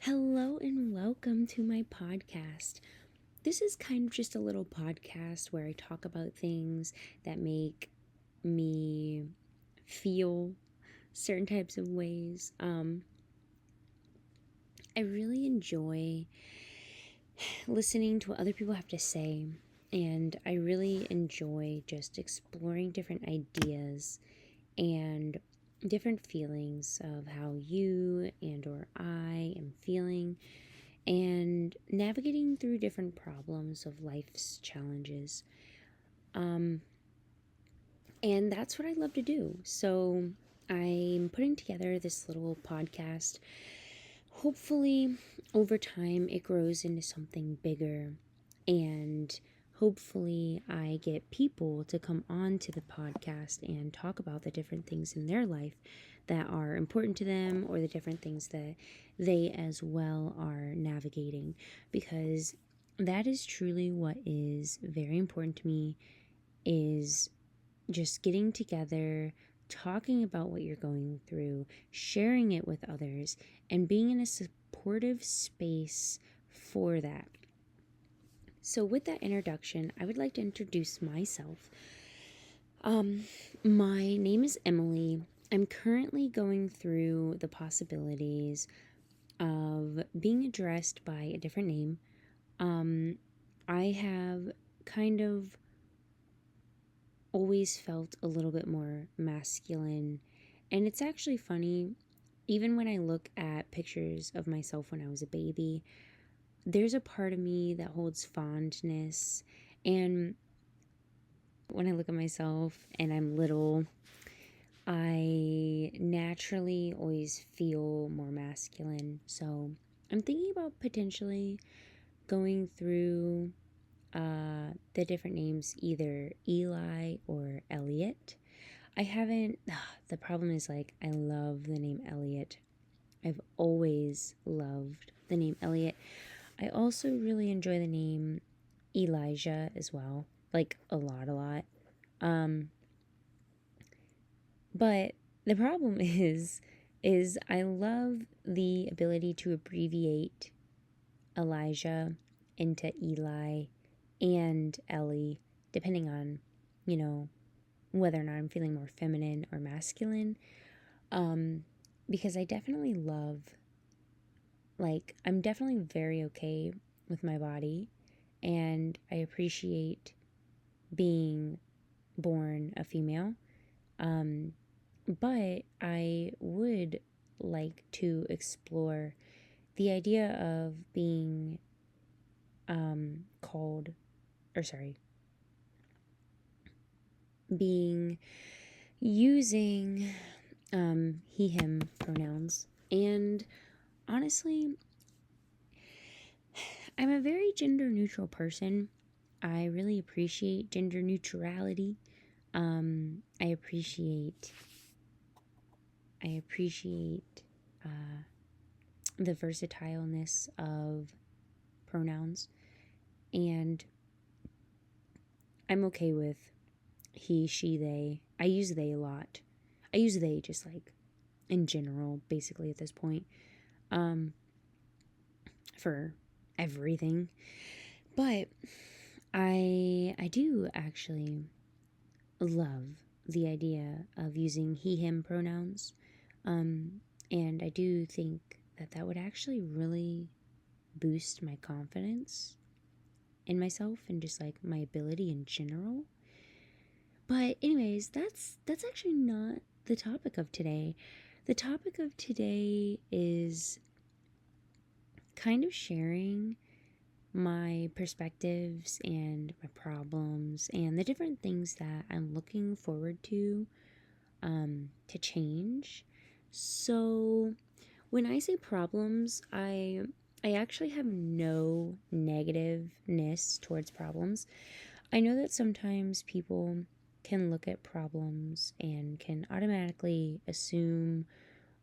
Hello and welcome to my podcast. This is kind of just a little podcast where I talk about things that make me feel certain types of ways. I really enjoy listening to what other people have to say, and I really enjoy just exploring different ideas and different feelings of how you and or I am feeling and navigating through different problems of life's challenges. Um, and that's what I love to do. So I'm putting together this little podcast. Hopefully, over time, it grows into something bigger, and hopefully, I get people to come on to the podcast and talk about the different things in their life that are important to them, or the different things that they as well are navigating, because that is truly what is very important to me, is just getting together, talking about what you're going through, sharing it with others, and being in a supportive space for that. So, with that introduction, I would like to introduce myself. My name is Emily. I'm currently going through the possibilities of being addressed by a different name. I have kind of always felt a little bit more masculine. And it's actually funny, even when I look at pictures of myself when I was a baby, there's a part of me that holds fondness. And when I look at myself and I'm little, I naturally always feel more masculine. So I'm thinking about potentially going through the different names, either Eli or Elliot. I haven't, the problem is, like, I love the name Elliot. I've always loved the name Elliot. I also really enjoy the name Elijah as well, like a lot. Um, but the problem is I love the ability to abbreviate Elijah into Eli and Ellie, depending on, you know, whether or not I'm feeling more feminine or masculine. Because I definitely love, like, I'm definitely very okay with my body, and I appreciate being born a female. But I would like to explore the idea of being called, or sorry, being using he, him pronouns. And honestly, I'm a very gender neutral person. I really appreciate gender neutrality. I appreciate the versatileness of pronouns, and I'm okay with he, she, they. I use they a lot. I use they just like in general, basically at this point, for everything. But I do actually love the idea of using he, him pronouns. And I do think that that would actually really boost my confidence in myself and just like my ability in general. But anyways, that's actually not the topic of today. The topic of today is kind of sharing my perspectives and my problems and the different things that I'm looking forward to change. So when I say problems, I actually have no negativeness towards problems. I know that sometimes people can look at problems and can automatically assume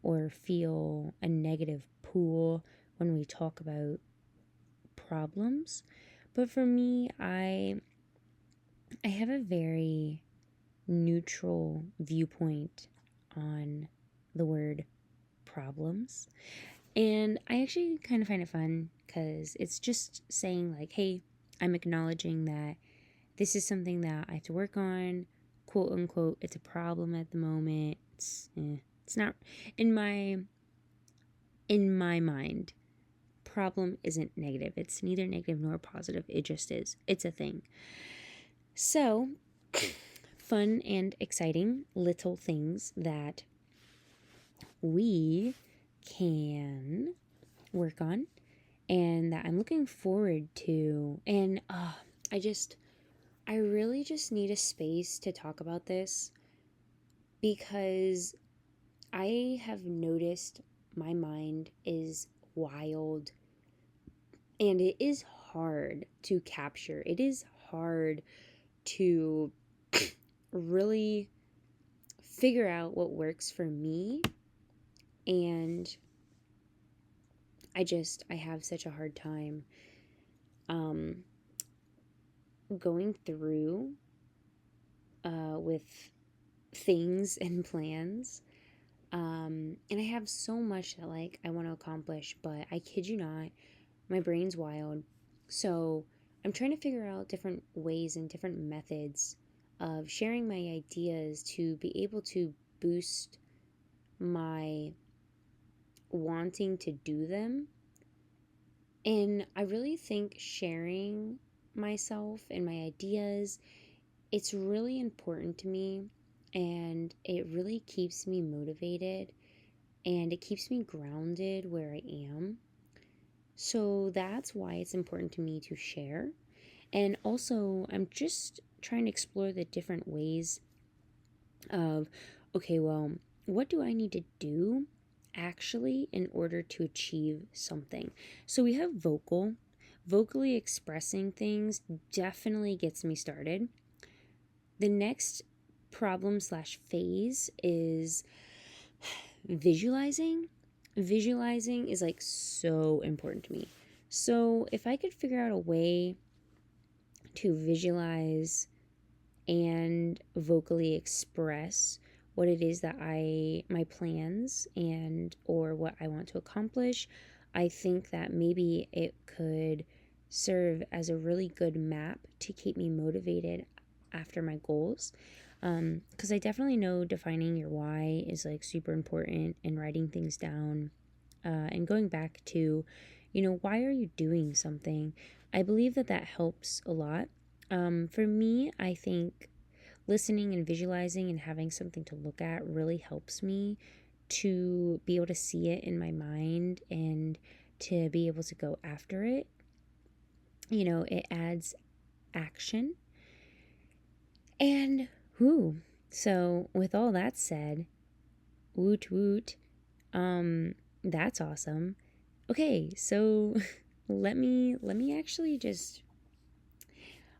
or feel a negative pull when we talk about problems. But for me, I have a very neutral viewpoint on the word problems. And I actually kind of find it fun because it's just saying, like, hey, I'm acknowledging that this is something that I have to work on, quote unquote. It's a problem at the moment. It's not in my mind. Problem isn't negative. It's neither negative nor positive. It just is. It's a thing. So, fun and exciting little things that we can work on and that I'm looking forward to. And I really just need a space to talk about this because I have noticed my mind is wild and it is hard to capture. It is hard to really figure out what works for me. And I have such a hard time um, going through with things and plans. And I have so much that like I want to accomplish, but I kid you not, my brain's wild. So I'm trying to figure out different ways and different methods of sharing my ideas to be able to boost my wanting to do them. And I really think sharing myself and my ideas, it's really important to me and it really keeps me motivated and it keeps me grounded where I am. So that's why it's important to me to share. And also, I'm just trying to explore the different ways of, okay, well, what do I need to do actually in order to achieve something? So we have vocally expressing things definitely gets me started. The next problem slash phase is visualizing. Visualizing is like so important to me. So if I could figure out a way to visualize and vocally express what it is that my plans and or what I want to accomplish, I think that maybe it could serve as a really good map to keep me motivated after my goals. Because I definitely know defining your why is like super important and writing things down and going back to, why are you doing something? I believe that that helps a lot. For me, I think listening and visualizing and having something to look at really helps me to be able to see it in my mind and to be able to go after it. It adds action. And so with all that said, woot woot, that's awesome. Okay, so let me actually just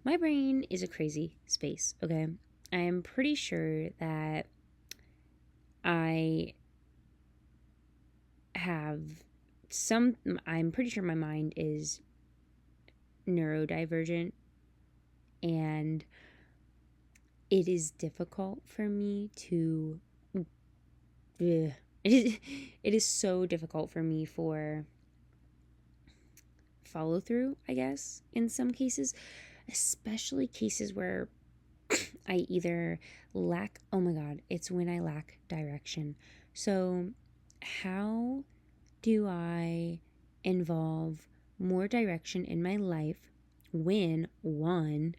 my brain is a crazy space, okay? I am pretty sure that I have I'm pretty sure my mind is neurodivergent and it is difficult for me to it is so difficult for me for follow through, I guess, in some cases, especially cases where I either oh my God, it's when I lack direction. So, how do I involve more direction in my life when, one,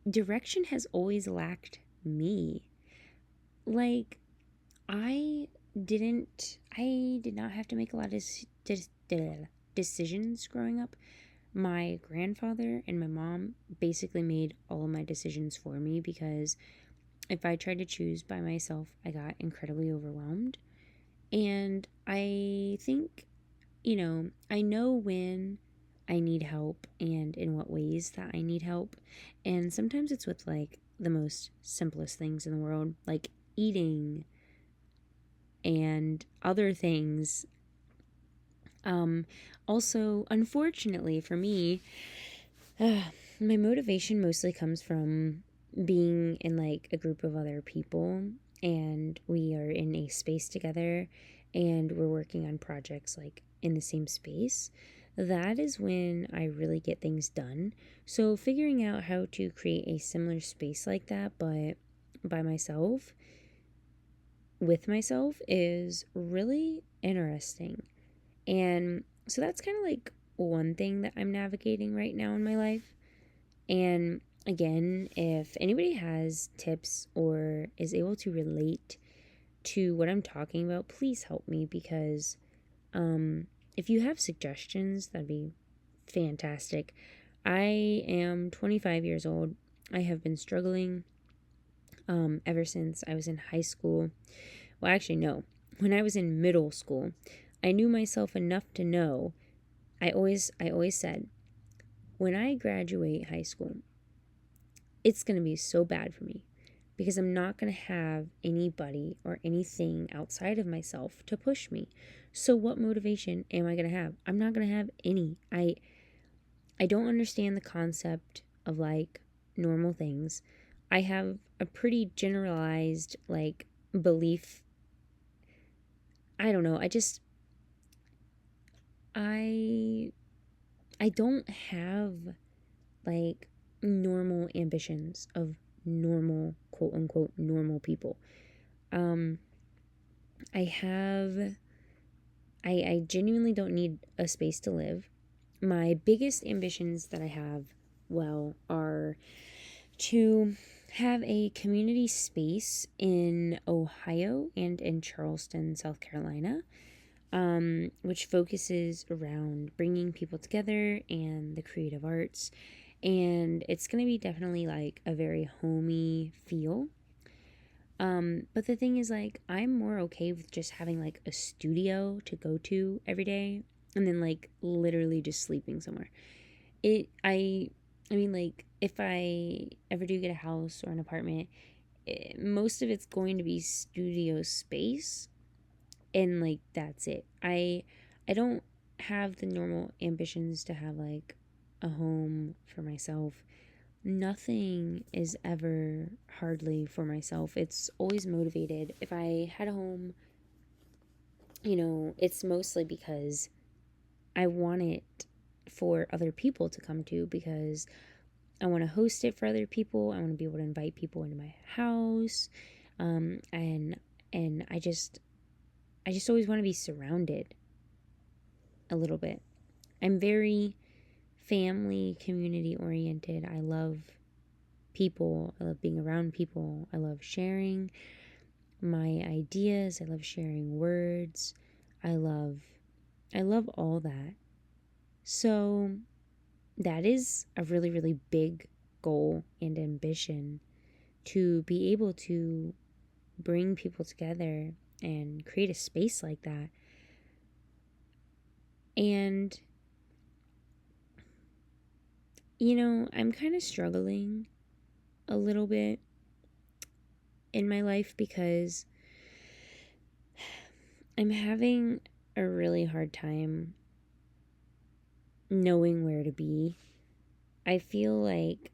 direction has always lacked me? Like, I did not have to make a lot of decisions growing up. My grandfather and my mom basically made all of my decisions for me because if I tried to choose by myself, I got incredibly overwhelmed. And I think, I know when I need help and in what ways that I need help. And sometimes it's with like the most simplest things in the world, like eating and other things. Also, unfortunately for me, my motivation mostly comes from being in like a group of other people and we are in a space together and we're working on projects like in the same space, that is when I really get things done. So figuring out how to create a similar space like that, but by myself, with myself, is really interesting. And so that's kind of like one thing that I'm navigating right now in my life. And again, if anybody has tips or is able to relate to what I'm talking about, please help me, because if you have suggestions, that'd be fantastic. I am 25 years old. I have been struggling ever since I was in high school. Well, actually, no. When I was in middle school, I knew myself enough to know. I always said, when I graduate high school, it's going to be so bad for me because I'm not going to have anybody or anything outside of myself to push me. So what motivation am I going to have? I'm not going to have any. I don't understand the concept of like normal things. I have a pretty generalized like belief. I don't know. I I don't have like normal ambitions of normal, quote unquote, normal people. Um I have I genuinely don't need a space to live. My biggest ambitions that I have, well, are to have a community space in Ohio and in Charleston, South Carolina, which focuses around bringing people together and the creative arts. And it's going to be definitely like a very homey feel. But the thing is, like, I'm more okay with just having like a studio to go to every day and then like literally just sleeping somewhere. I mean, like, if I ever do get a house or an apartment, most of it's going to be studio space, and like that's it. I don't have the normal ambitions to have like a home for myself. Nothing is ever hardly for myself. It's always motivated. If I had a home, it's mostly because I want it for other people to come to, because I want to host it for other people. I want to be able to invite people into my house. And I just always want to be surrounded a little bit. I'm very family community oriented. I love people. I love being around people. I love sharing my ideas. I love sharing words. I love all that. So that is a really, really big goal and ambition, to be able to bring people together and create a space like that. And, I'm kind of struggling a little bit in my life because I'm having a really hard time knowing where to be. I feel like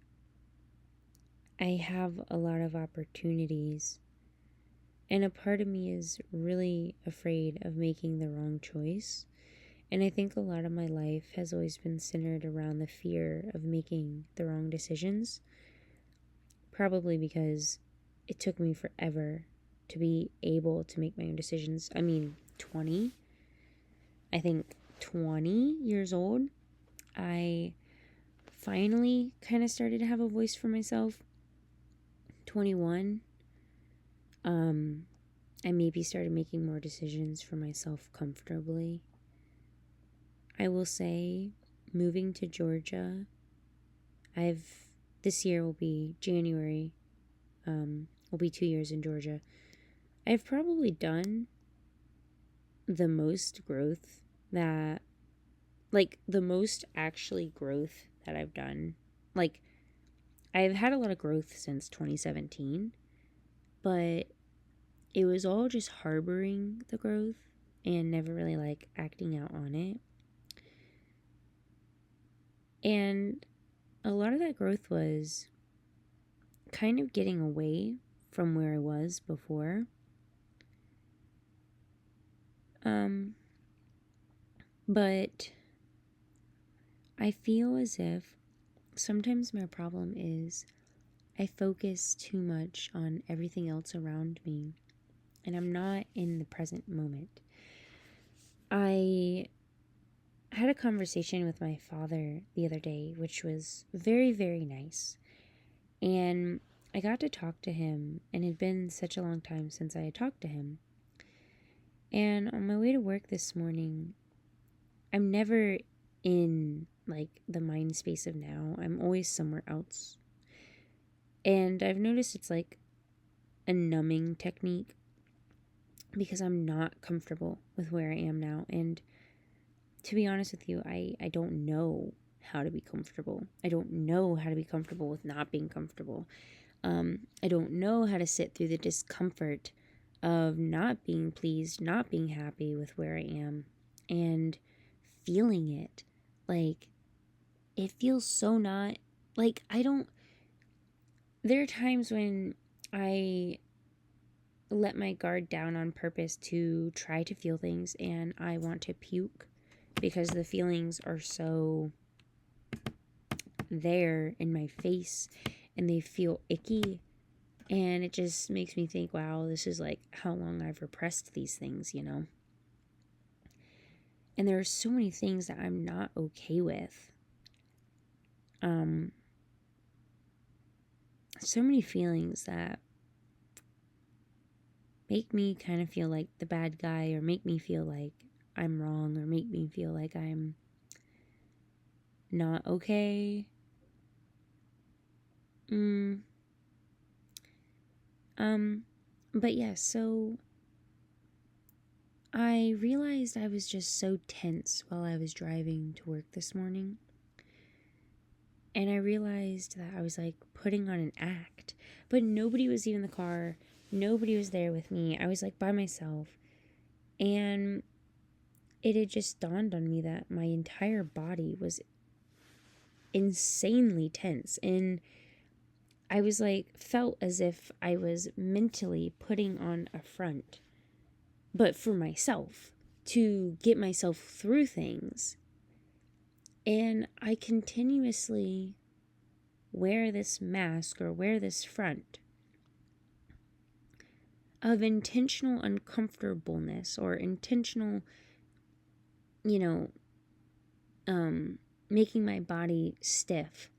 I have a lot of opportunities, and a part of me is really afraid of making the wrong choice. And I think a lot of my life has always been centered around the fear of making the wrong decisions, probably because it took me forever to be able to make my own decisions. I mean, 20 years old, I finally kind of started to have a voice for myself. 21, I maybe started making more decisions for myself comfortably. I will say, moving to Georgia, this year will be January, will be 2 years in Georgia. I've probably done the most growth that, like, the most actually growth that I've done. Like, I've had a lot of growth since 2017, but it was all just harboring the growth and never really like acting out on it. And a lot of that growth was kind of getting away from where I was before. But I feel as if sometimes my problem is I focus too much on everything else around me and I'm not in the present moment. I had a conversation with my father the other day, which was very, very nice. And I got to talk to him, and it had been such a long time since I had talked to him. And on my way to work this morning, I'm never in like the mind space of now. I'm always somewhere else. And I've noticed it's like a numbing technique because I'm not comfortable with where I am now. And to be honest with you, I don't know how to be comfortable. I don't know how to be comfortable with not being comfortable. I don't know how to sit through the discomfort of not being pleased, not being happy with where I am, and feeling it. Like, it feels so not, like, I don't, there are times when I let my guard down on purpose to try to feel things and I want to puke because the feelings are so there in my face and they feel icky. And it just makes me think, wow, this is like how long I've repressed these things, you know? And there are so many things that I'm not okay with. So many feelings that make me kind of feel like the bad guy, or make me feel like I'm wrong, or make me feel like I'm not okay. But yeah, so I realized I was just so tense while I was driving to work this morning. And I realized that I was like putting on an act, but nobody was even in the car. Nobody was there with me. I was like by myself. And it had just dawned on me that my entire body was insanely tense. And I was like, felt as if I was mentally putting on a front, but for myself, to get myself through things. And I continuously wear this mask or wear this front of intentional uncomfortableness or intentional, making my body stiff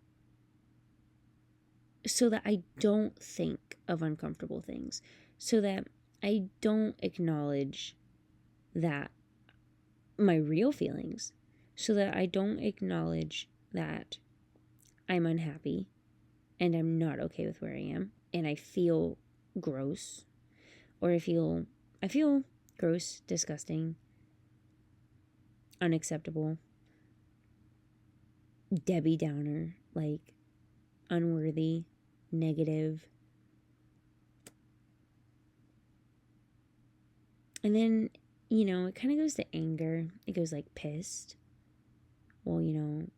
so that I don't think of uncomfortable things, so that I don't acknowledge that my real feelings, so that I don't acknowledge that I'm unhappy and I'm not okay with where I am and I feel gross, or I feel gross, disgusting, unacceptable, Debbie Downer, like unworthy, negative. And then, it kind of goes to anger. It goes like pissed. Well,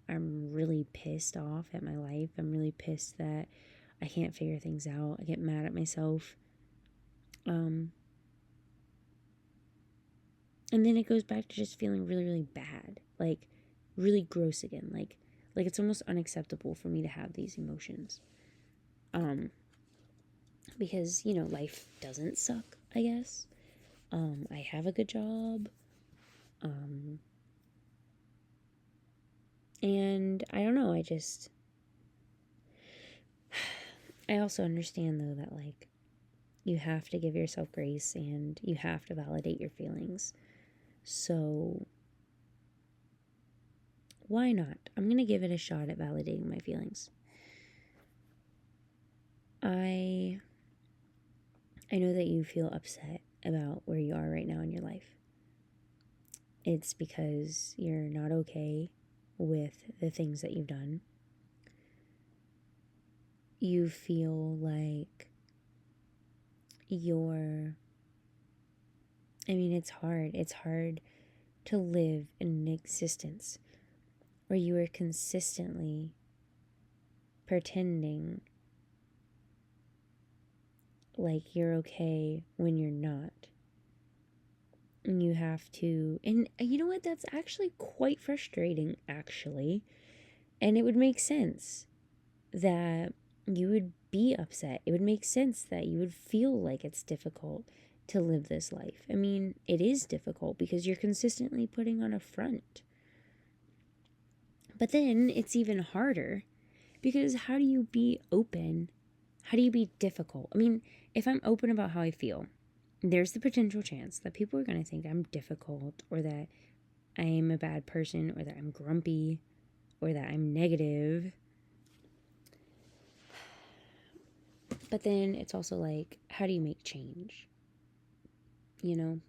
I'm really pissed off at my life. I'm really pissed that I can't figure things out. I get mad at myself. And then it goes back to just feeling really, really bad. Like really gross again. Like it's almost unacceptable for me to have these emotions. Because, life doesn't suck, I guess. I have a good job. And I don't know, I also understand though that like you have to give yourself grace and you have to validate your feelings. So why not? I'm going to give it a shot at validating my feelings. I know that you feel upset about where you are right now in your life. It's because you're not okay with the things that you've done. You feel like it's hard. It's hard to live in an existence where you are consistently pretending like you're okay when you're not. You have to, and you know what? That's actually quite frustrating, actually. And it would make sense that you would be upset. It would make sense that you would feel like it's difficult to live this life. I mean, it is difficult because you're consistently putting on a front. But then it's even harder because how do you be open? How do you be difficult? I mean, if I'm open about how I feel, there's the potential chance that people are going to think I'm difficult, or that I am a bad person, or that I'm grumpy, or that I'm negative. But then it's also like, how do you make change? You know,